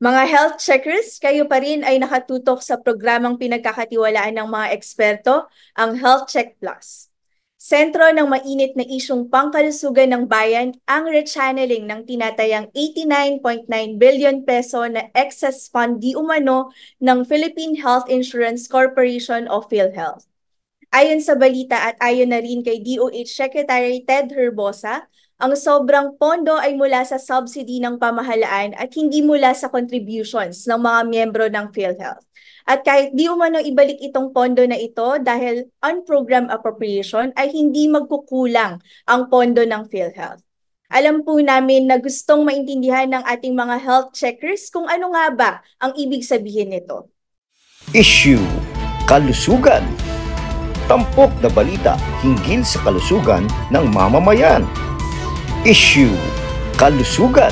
Mga health checkers, kayo pa rin ay nakatutok sa programang pinagkakatiwalaan ng mga eksperto, ang Health Check Plus. Sentro ng mainit na isyong pangkalusugan ng bayan ang rechanneling ng tinatayang 89.9 billion peso na excess fund di umano ng Philippine Health Insurance Corporation o PhilHealth. Ayon sa balita at ayon na rin kay DOH Secretary Ted Herbosa, ang sobrang pondo ay mula sa subsidy ng pamahalaan at hindi mula sa contributions ng mga miyembro ng PhilHealth. At kahit di umano ibalik itong pondo na ito dahil on-program appropriation ay hindi magkukulang ang pondo ng PhilHealth. Alam po namin na gustong maintindihan ng ating mga health checkers kung ano nga ba ang ibig sabihin nito. Issue Kalusugan. Tampok na balita hinggil sa kalusugan ng mamamayan. Issue Kalusugan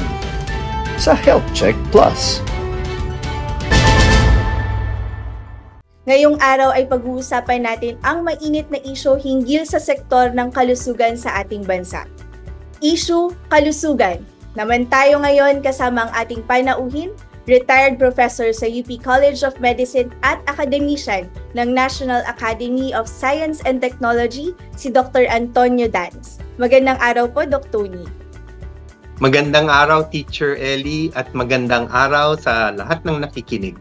sa Health Check Plus. Ngayong araw ay pag-uusapan natin ang mainit na issue hinggil sa sektor ng kalusugan sa ating bansa. Issue Kalusugan. Naman tayo ngayon kasama ang ating panauhin, retired professor sa UP College of Medicine at academician ng National Academy of Science and Technology, si Dr. Antonio Dans. Magandang araw po, Dr. Tony. Magandang araw, Teacher Ellie, at magandang araw sa lahat ng nakikinig.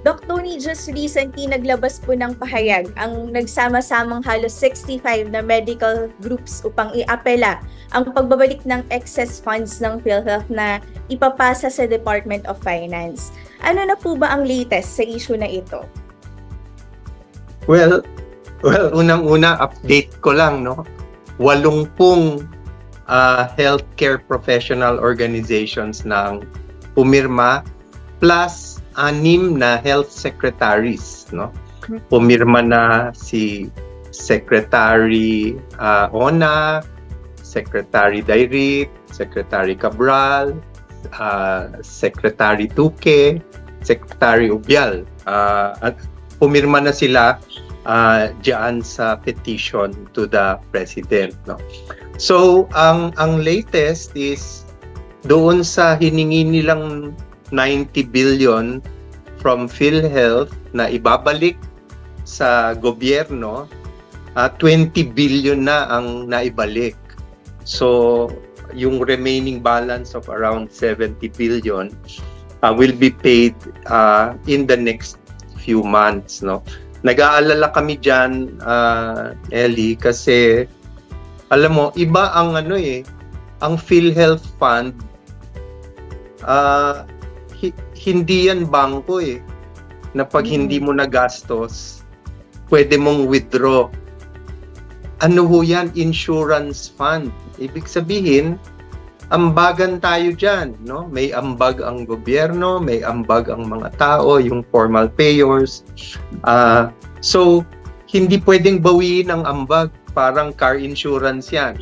Dr. Tony, just recently naglabas po ng pahayag ang nagsama-samang halos 65 na medical groups upang iapela ang pagbabalik ng excess funds ng PhilHealth na ipapasa sa Department of Finance. Ano na po ba ang latest sa issue na ito? Well, unang-una, update ko lang, no? 80 healthcare professional organizations ng pumirma plus 6 na health secretaries, no? Pumirma na si Secretary Ona, Secretary Dairit, Secretary Cabral, Secretary Tuque, Secretary Ubial. At pumirma na sila diyan sa petition to the President, no? So, ang latest is doon sa hiningi nilang 90 billion from PhilHealth na ibabalik sa gobyerno, 20 billion na ang naibalik. So, yung remaining balance of around 70 billion will be paid in the next few months, no? Nag-aalala kami diyan, Ellie, kasi alam mo, iba ang ang PhilHealth Fund, hindi yan bangko na pag hindi mo nagastos, pwede mong withdraw. Ano ho yan? Insurance fund. Ibig sabihin, ambagan tayo dyan, no? May ambag ang gobyerno, may ambag ang mga tao, yung formal payers. So, hindi pwedeng bawiin ang ambag. Parang car insurance yan.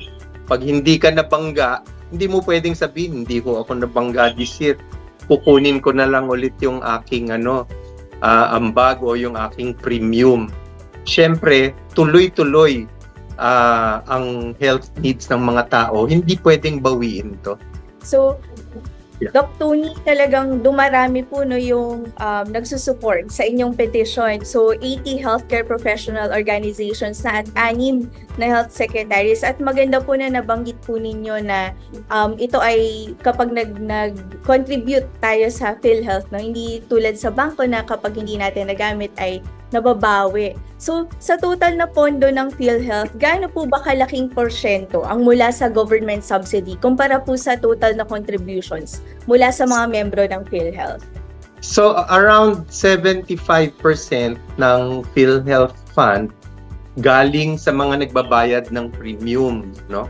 Pag hindi ka nabangga, hindi mo pwedeng sabihin, hindi ko ako nabangga this year. Kukunin ko na lang ulit yung aking ambag o yung aking premium. Siyempre, tuloy-tuloy ang health needs ng mga tao, hindi pwedeng bawiin to. So, Dr. Tony, talagang dumarami po yung nagsusupport sa inyong petition. So, 80 healthcare professional organizations na at 6 na health secretaries. At maganda po na nabanggit po ninyo na ito ay kapag nag-contribute tayo sa PhilHealth, no? Hindi tulad sa bangko na kapag hindi natin nagamit ay nababawi. So, sa total na pondo ng PhilHealth, gaano po ba kalaking porsyento ang mula sa government subsidy kumpara po sa total na contributions mula sa mga membro ng PhilHealth? So, around 75% ng PhilHealth Fund galing sa mga nagbabayad ng premium, no?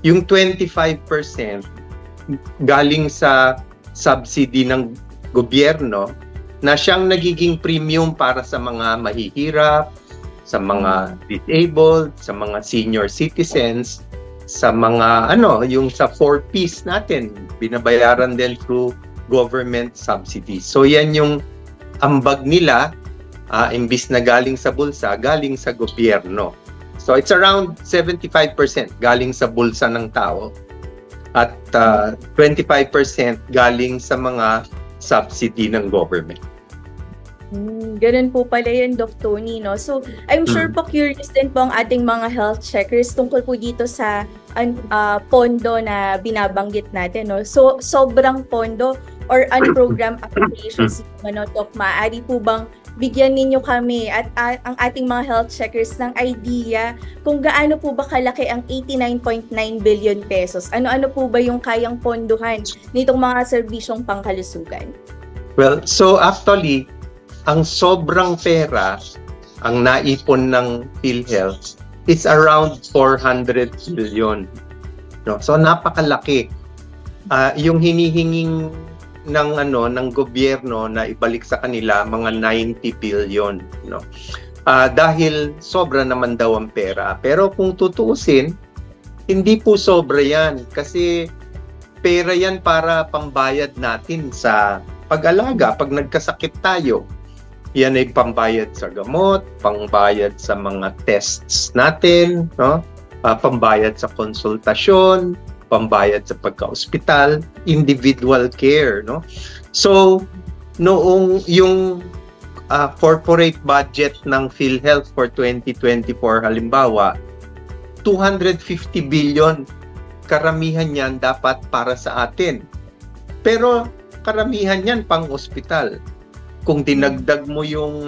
Yung 25% galing sa subsidy ng gobyerno na siyang nagiging premium para sa mga mahihirap, sa mga disabled, sa mga senior citizens, sa mga yung sa 4Ps natin, binabayaran din through government subsidies. So yan yung ambag nila, imbis na galing sa bulsa, galing sa gobyerno. So it's around 75% galing sa bulsa ng tao. at 25% galing sa mga subsidy ng government. Ganun po pala yun, Doc Tony, no? So, I'm sure po curious din po ang ating mga health checkers tungkol po dito sa pondo na binabanggit natin, no? So, sobrang pondo or unprogrammed applications, ano, Doc, maaari po bang bigyan ninyo kami at ang ating mga health checkers ng idea kung gaano po ba kalaki ang 89.9 billion pesos? Ano-ano po ba yung kayang ponduhan nitong mga serbisyong pangkalusugan? Well, so actually, ang sobrang pera ang naipon ng PhilHealth is around 400 billion. No? So napakalaki. Yung hinihinging ng gobyerno na ibalik sa kanila mga 90 billion, no? Dahil sobra naman daw ang pera. Pero kung tutuusin, hindi po sobra 'yan kasi pera 'yan para pambayad natin sa pag-alaga pag nagkasakit tayo. Yan ay pambayad sa gamot, pambayad sa mga tests natin, no? Pambayad sa konsultasyon, pambayad sa pagka-ospital, individual care, no? So, noong yung corporate budget ng PhilHealth for 2024 halimbawa, 250 billion, karamihan yan dapat para sa atin. Pero karamihan yan pang-ospital. Kung dinagdag mo yung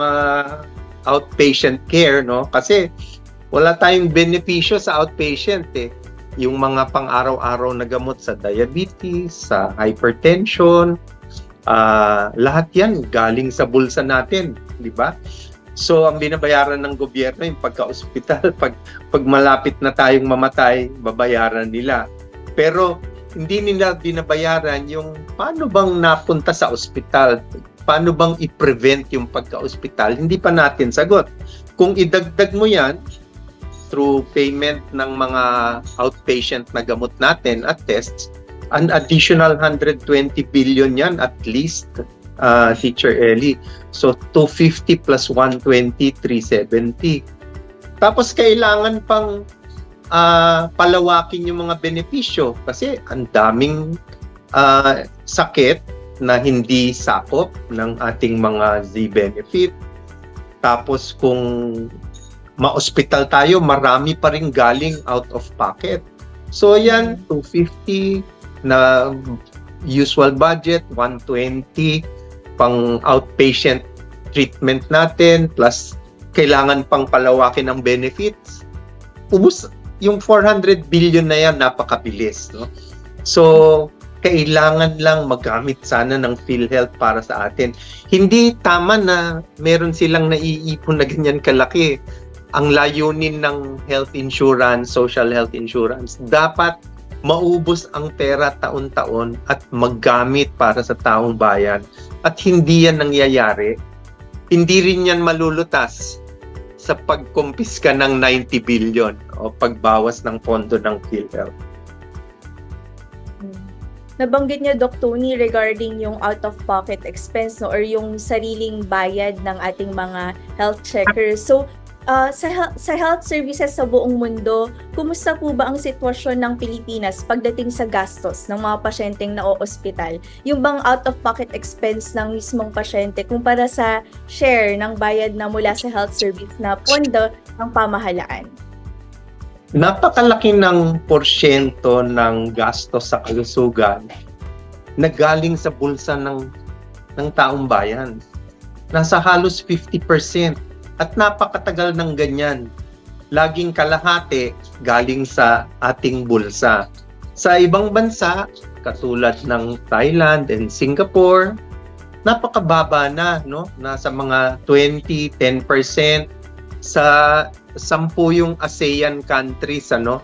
outpatient care, no? Kasi wala tayong benepisyo sa outpatient eh. Yung mga pang-araw-araw na gamot sa diabetes, sa hypertension, lahat yan galing sa bulsa natin, di ba? So ang binabayaran ng gobyerno yung pagka-ospital, pag malapit na tayong mamatay, babayaran nila. Pero hindi nila binabayaran yung paano bang napunta sa ospital, paano bang i-prevent yung pagka-ospital, hindi pa natin sagot. Kung idagdag mo yan through payment ng mga outpatient na gamot natin at tests, an additional 120 billion yan at least, Teacher Ellie. So 250 plus 120, 370. Tapos kailangan pang palawakin yung mga benepisyo kasi ang daming sakit na hindi sakop ng ating mga Z-benefit. Tapos kung ma-hospital tayo, marami pa rin galing out of pocket. So yan, 250 na usual budget, 120 pang outpatient treatment natin, plus kailangan pang palawakin ang benefits. Ubus yung 400 billion na yan, napakabilis, no? So kailangan lang magamit sana ng PhilHealth para sa atin. Hindi tama na meron silang naiipon na ganyan kalaki. Ang layunin ng health insurance, social health insurance, dapat maubos ang pera taon-taon at maggamit para sa taong bayan. At hindi yan nangyayari. Hindi rin yan malulutas sa pagkumpiska ng 90 billion o pagbawas ng pondo ng PhilHealth. Nabanggit niya, Doc Tony, regarding yung out-of-pocket expense, no, or yung sariling bayad ng ating mga health checkers. So, sa health services sa buong mundo, kumusta po ba ang sitwasyon ng Pilipinas pagdating sa gastos ng mga pasyenteng na-o-ospital? Yung bang out-of-pocket expense ng mismong pasyente kumpara sa share ng bayad na mula sa health service na pondo ng pamahalaan? Napakalaki ng porsyento ng gastos sa kalusugan na galing sa bulsa ng taong bayan. Nasa halos 50%. At napakatagal ng ganyan. Laging kalahati galing sa ating bulsa. Sa ibang bansa, katulad ng Thailand and Singapore, napakababa na, no? Nasa mga 20, 10%. Sa 10 yung ASEAN countries, ano?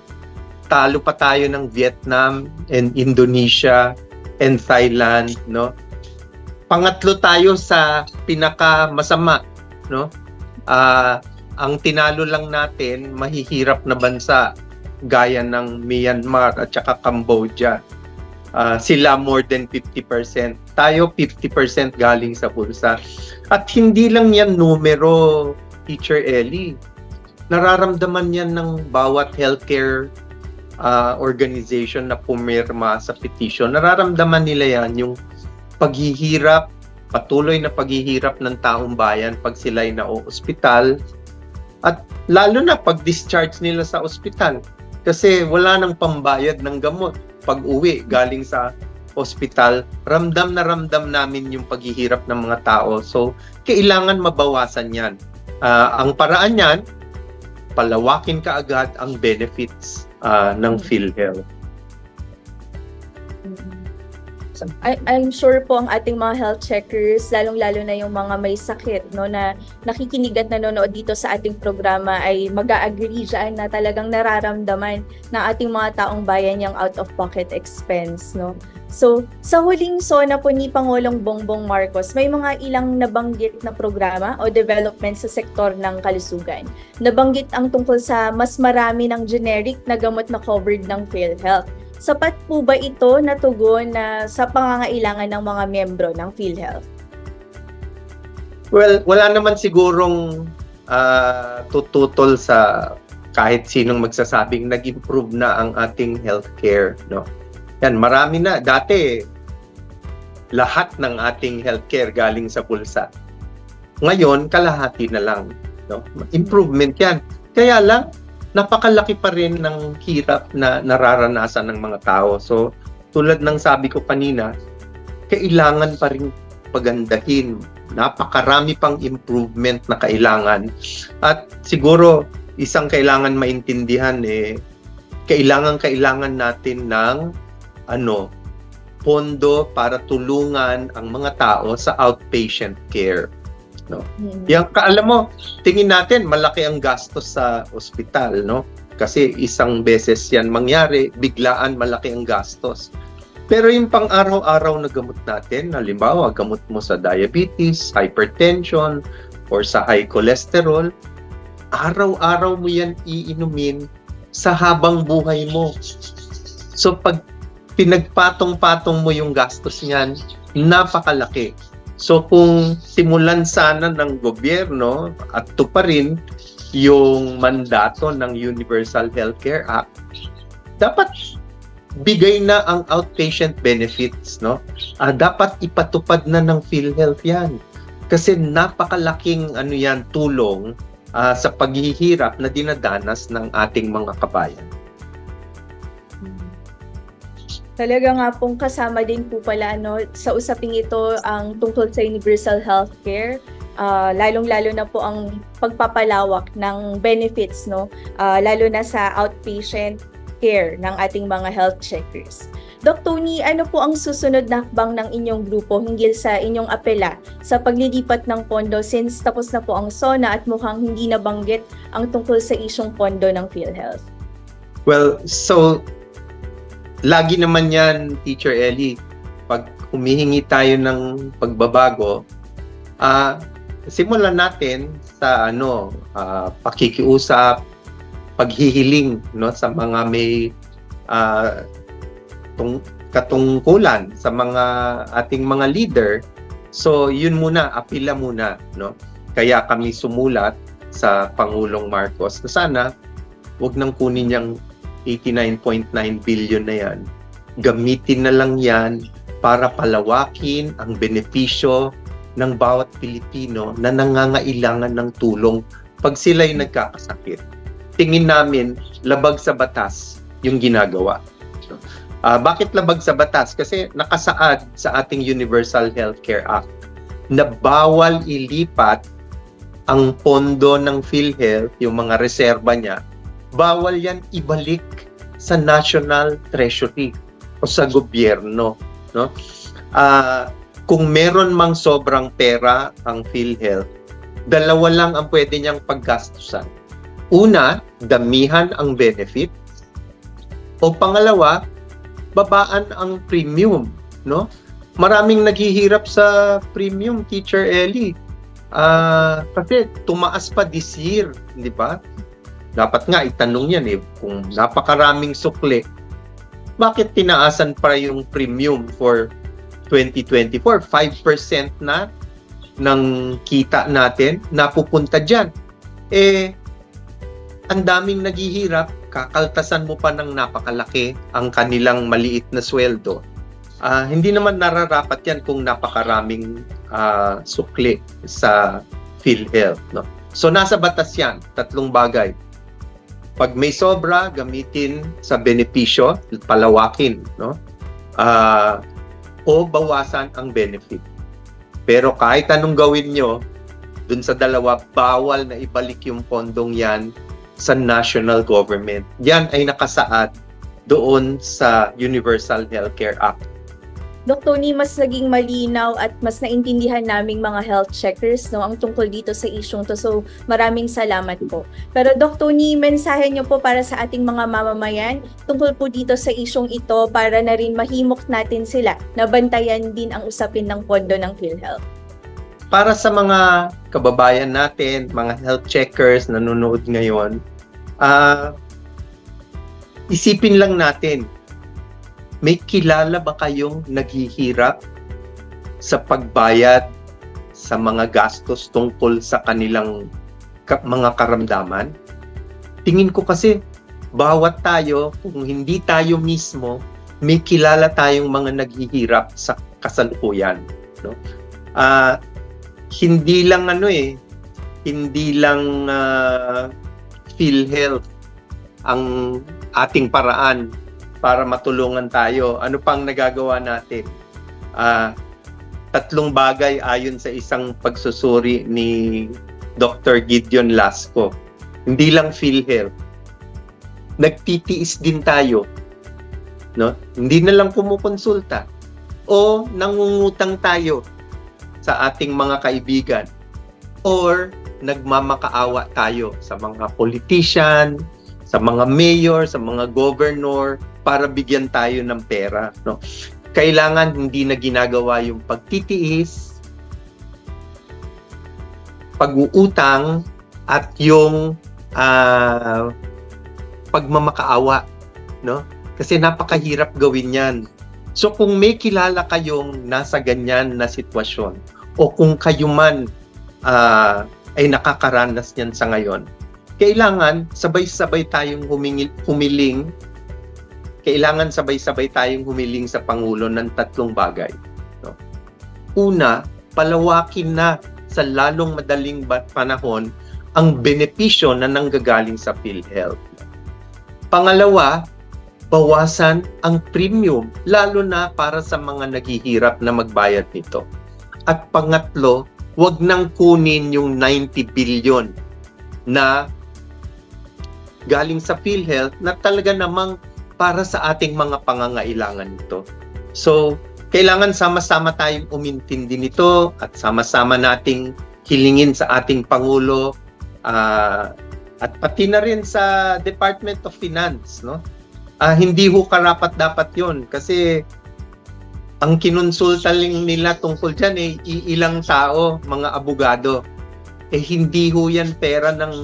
Talo pa tayo ng Vietnam and Indonesia and Thailand, no? Pangatlo tayo sa pinakamasama, no? Ang tinalo lang natin, mahihirap na bansa gaya ng Myanmar at saka Cambodia. Sila more than 50%. Tayo 50% galing sa bulsa. At hindi lang yan numero, Teacher Ellie. Nararamdaman yan ng bawat healthcare organization na pumirma sa petition, nararamdaman nila yan, yung paghihirap, patuloy na paghihirap ng taong bayan pag sila'y na-ospital, at lalo na pag discharge nila sa ospital. Kasi wala nang pambayad ng gamot. Pag uwi galing sa ospital, ramdam na ramdam namin yung paghihirap ng mga tao. So, kailangan mabawasan yan. Ang paraan yan, palawakin kaagad ang benefits ng PhilHealth. So, I'm sure po ang ating mga health checkers, lalong-lalo na yung mga may sakit, no, na nakikinig at nanonood dito sa ating programa ay mag-a-agree dyan na talagang nararamdaman ng ating mga taong bayan yung out-of-pocket expense, no. So, sa huling SONA po ni Pangulong Bongbong Marcos, may mga ilang nabanggit na programa o development sa sektor ng kalusugan. Nabanggit ang tungkol sa mas marami ng generic na gamot na covered ng PhilHealth. Sapat po ba ito na tugon na sa pangangailangan ng mga miyembro ng PhilHealth? Well, wala naman sigurong tututol sa kahit sinong magsasabing nag-improve na ang ating healthcare, no? Yan, marami na. Dati, lahat ng ating healthcare galing sa bulsa. Ngayon, kalahati na lang, no? Improvement yan. Kaya lang, napakalaki pa rin ng hirap na nararanasan ng mga tao. So, tulad ng sabi ko kanina, kailangan pa rin pagandahin. Napakarami pang improvement na kailangan. At siguro, isang kailangan maintindihan kailangan natin ng pondo para tulungan ang mga tao sa outpatient care. No? Yung, alam mo, tingin natin malaki ang gastos sa ospital, no? Kasi isang beses yan mangyari, biglaan malaki ang gastos. Pero yung pang-araw-araw na gamot natin, halimbawa gamot mo sa diabetes, hypertension, or sa high cholesterol, araw-araw mo yan iinumin sa habang buhay mo. So pag pinagpatong-patong mo yung gastos niyan, napakalaki. So kung simulan sana ng gobyerno at tuparin yung mandato ng Universal Healthcare Act, dapat bigay na ang outpatient benefits, no? Dapat ipatupad na ng PhilHealth yan. Kasi napakalaking tulong sa paghihirap na dinadanas ng ating mga kabayan. Talaga nga pong kasama din po pala sa usaping ito ang tungkol sa universal healthcare, lalong-lalo na po ang pagpapalawak ng benefits, no? Lalo na sa outpatient care ng ating mga health checkers. Doc Tony, ano po ang susunod na hakbang ng inyong grupo hinggil sa inyong apela sa paglilipat ng pondo since tapos na po ang SONA at mukhang hindi nabanggit ang tungkol sa isyong pondo ng PhilHealth? Well, so lagi naman yan, Teacher Ellie, pag humihingi tayo ng pagbabago, simulan natin sa pakikiusap, paghihiling, no, sa mga may katungkulan sa mga ating mga leader. So yun muna, apila muna, no. Kaya kami sumulat sa Pangulong Marcos na sana wag nang kunin yung 89.9 billion na yan. Gamitin na lang yan para palawakin ang benepisyo ng bawat Pilipino na nangangailangan ng tulong pag sila'y nagkakasakit. Tingin namin, labag sa batas yung ginagawa. Bakit labag sa batas? Kasi nakasaad sa ating Universal Healthcare Act na bawal ilipat ang pondo ng PhilHealth, yung mga reserba niya, bawal yan ibalik sa National Treasury o sa gobyerno, no? Kung meron mang sobrang pera ang PhilHealth, dalawa lang ang pwede niyang paggastusan. Una, damihan ang benefit, o pangalawa, babaan ang premium, no? Maraming naghihirap sa premium, Teacher Ellie. Kasi tumaas pa this year, di ba? Dapat nga itanong yan kung napakaraming sukli, bakit tinaasan pa yung premium for 2024? 5% na ng kita natin napupunta dyan. Ang daming naghihirap, kakaltasan mo pa ng napakalaki ang kanilang maliit na sweldo, hindi naman nararapat yan kung napakaraming sukli sa PhilHealth, no? So nasa batas yan, 3 bagay. Pag may sobra, gamitin sa benepisyo, palawakin, no? O bawasan ang benefit. Pero kahit anong gawin nyo, dun sa dalawa, bawal na ibalik yung pondong yan sa national government. Yan ay nakasaad doon sa Universal Healthcare Act. Dok Tony, mas naging malinaw at mas naintindihan naming mga health checkers, no, ang tungkol dito sa isyong to. So maraming salamat po. Pero Dok Tony, mensahe niyo po para sa ating mga mamamayan tungkol po dito sa isyong ito para na rin mahimok natin sila na bantayan din ang usapin ng pondo ng PhilHealth. Para sa mga kababayan natin, mga health checkers na nanonood ngayon, isipin lang natin, may kilala ba kayong naghihirap sa pagbayad sa mga gastos tungkol sa kanilang mga karamdaman? Tingin ko kasi bawat tayo, kung hindi tayo mismo, may kilala tayong mga naghihirap sa kasalukuyan, no? Hindi lang PhilHealth ang ating paraan para matulungan tayo. Ano pang nagagawa natin? 3 bagay ayon sa isang pagsusuri ni Dr. Gideon Lasco. Hindi lang PhilHealth. Nagtitiis din tayo, no? Hindi na lang kumukonsulta o nangungutang tayo sa ating mga kaibigan or nagmamakaawa tayo sa mga politician, sa mga mayor, sa mga governor para bigyan tayo ng pera, no? Kailangan hindi na ginagawa yung pagtitiis, pag-uutang at yung pagmamakaawa, no? Kasi napakahirap gawin 'yan. So kung may kilala kayong nasa ganyan na sitwasyon o kung kayo man ay nakakaranas niyan sa ngayon, kailangan sabay-sabay tayong humiling. Kailangan sabay-sabay tayong humiling sa Pangulo ng 3 bagay, no? Una, palawakin na sa lalong madaling panahon ang benepisyo na nanggagaling sa PhilHealth. Pangalawa, bawasan ang premium, lalo na para sa mga naghihirap na magbayad nito. At pangatlo, wag nang kunin yung 90 billion na galing sa PhilHealth na talaga namang para sa ating mga pangangailangan nito. So, kailangan sama-sama tayong umintindi nito at sama-sama nating hilingin sa ating Pangulo at pati na rin sa Department of Finance, no? Hindi ho karapat-dapat yon kasi ang kinonsulta nila tungkol dyan ilang tao, mga abogado. Hindi ho yan pera ng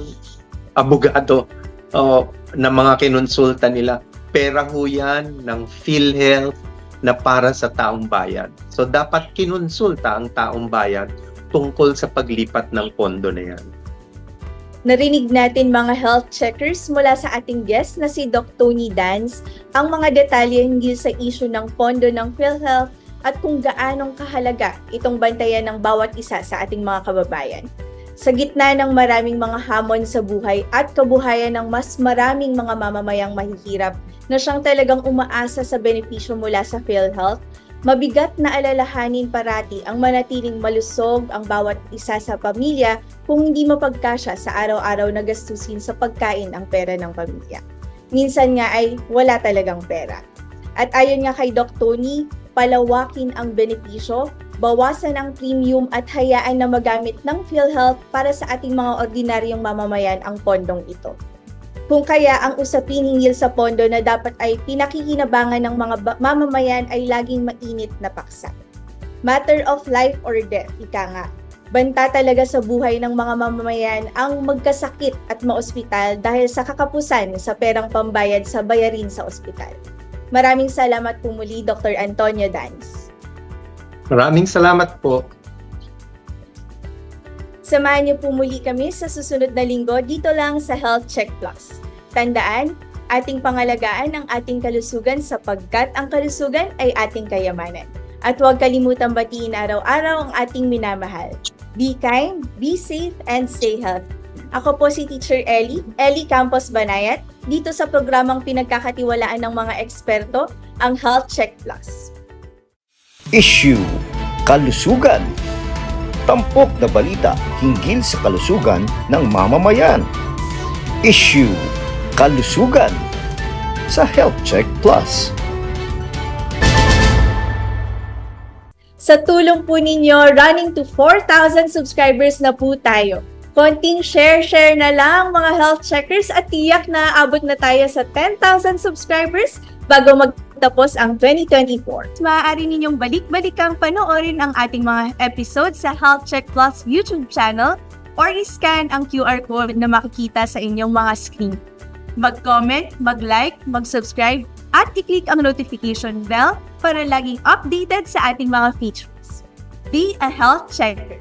abogado na mga kinonsulta nila. Pera ho yan ng PhilHealth na para sa taong bayan. So dapat kinonsulta ang taong bayan tungkol sa paglipat ng pondo na yan. Narinig natin mga health checkers mula sa ating guest na si Doc Tony Dans ang mga detalye hinggil sa issue ng pondo ng PhilHealth at kung gaanong kahalaga itong bantayan ng bawat isa sa ating mga kababayan. Sa gitna ng maraming mga hamon sa buhay at kabuhayan ng mas maraming mga mamamayang mahihirap na siyang talagang umaasa sa benepisyo mula sa PhilHealth, mabigat na alalahanin parati ang manatiling malusog ang bawat isa sa pamilya kung hindi mapagkasya sa araw-araw na gastusin sa pagkain ang pera ng pamilya. Minsan nga ay wala talagang pera. At ayon nga kay Doc Tony, palawakin ang benepisyo, bawasan ang premium at hayaan na magamit ng PhilHealth para sa ating mga ordinaryong mamamayan ang pondong ito. Kung kaya ang usapin hinggil sa pondo na dapat ay pinakikinabangan ng mga mamamayan ay laging mainit na paksa. Matter of life or death, ika nga. Banta talaga sa buhay ng mga mamamayan ang magkasakit at maospital dahil sa kakapusan sa perang pambayad sa bayarin sa ospital. Maraming salamat po muli, Dr. Antonio Dans. Maraming salamat po. Samahan niyo po muli kami sa susunod na linggo dito lang sa Health Check Plus. Tandaan, Ating pangalagaan ang ating kalusugan sapagkat ang kalusugan ay ating kayamanan. At huwag kalimutang batiin araw-araw ang ating minamahal. Be kind, be safe, and stay healthy. Ako po si Teacher Ellie Campos Banayat, dito sa programang pinagkakatiwalaan ng mga eksperto, ang Health Check Plus. Issue Kalusugan. Tampok na balita hinggil sa kalusugan ng mamamayan. Issue Kalusugan sa Health Check Plus. Sa tulong po ninyo, running to 4,000 subscribers na po tayo. Konting share na lang mga health checkers at tiyak na abot na tayo sa 10,000 subscribers bago magtapos ang 2024. Maaari ninyong balik-balikang panoorin ang ating mga episodes sa Health Check Plus YouTube channel or i-scan ang QR code na makikita sa inyong mga screen. Mag-comment, mag-like, mag-subscribe, at i-click ang notification bell para laging updated sa ating mga features. Be a health checker.